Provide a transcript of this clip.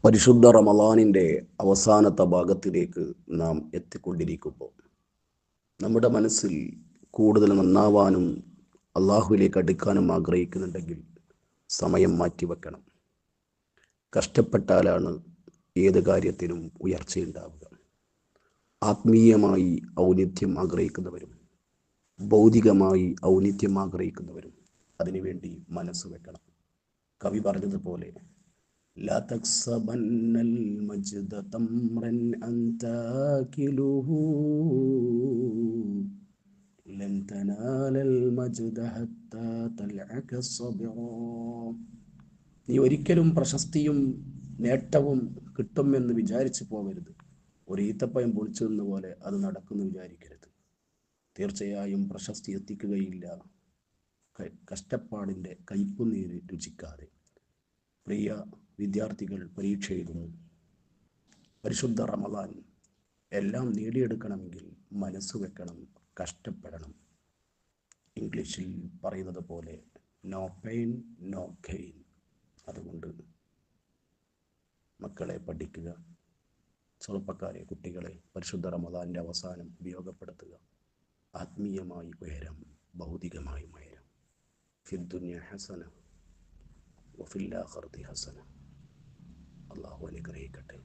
പരിശുദ്ധ റമളാനിൻ്റെ അവസാനത്തെ ഭാഗത്തിലേക്ക് നാം എത്തിക്കൊണ്ടിരിക്കുമ്പോൾ നമ്മുടെ മനസ്സിൽ കൂടുതൽ നന്നാവാനും അള്ളാഹുവിലേക്ക് അടുക്കാനും ആഗ്രഹിക്കുന്നുണ്ടെങ്കിൽ സമയം മാറ്റിവെക്കണം. കഷ്ടപ്പെട്ടാലാണ് ഏത് കാര്യത്തിനും ഉയർച്ചയുണ്ടാവുക. ആത്മീയമായി ഔന്നിത്യം ആഗ്രഹിക്കുന്നവരും ഭൗതികമായി ഔന്നിത്യം ആഗ്രഹിക്കുന്നവരും അതിനുവേണ്ടി മനസ്സ് വെക്കണം. കവി പറഞ്ഞതുപോലെ لا تكسبن المجد تمرا أنت آكله لن تنال المجد حتى تلعك الصبر. നീ ഒരിക്കലും പ്രശസ്തിയും നേട്ടവും കിട്ടുമെന്ന് വിചാരിച്ചു പോകരുത്. ഒരു ഈത്തപ്പഴം പൊളിച്ചു നിന്ന പോലെ അത് നടക്കുമെന്ന് വിചാരിക്കരുത്. തീർച്ചയായും പ്രശസ്തി എത്തിക്കുകയില്ല കഷ്ടപ്പാടിൻ്റെ കയ്പുനീര് രുചിക്കാതെ. പ്രിയ വിദ്യാർത്ഥികൾ പരീക്ഷ എഴുതുന്നു. പരിശുദ്ധ റമളാൻ എല്ലാം നേടിയെടുക്കണമെങ്കിൽ മനസ്സ് വെക്കണം, കഷ്ടപ്പെടണം. ഇംഗ്ലീഷിൽ പറയുന്നത് പോലെ നോ പെയിൻ നോ ഗെയിൻ. അതുകൊണ്ട് മക്കളെ പഠിക്കുക, ചെറുപ്പക്കാരെ, കുട്ടികളെ പരിശുദ്ധ റമളാൻ്റെ അവസാനം ഉപയോഗപ്പെടുത്തുക. ആത്മീയമായി ഉയരം, ഭൗതികമായി ഉയരം. ഫിദ്ദുനിയ ഹസന വഫിൽ ആഖിറതി ഹസന. അള്ളാഹു അനുഗ്രഹിക്കട്ടെ.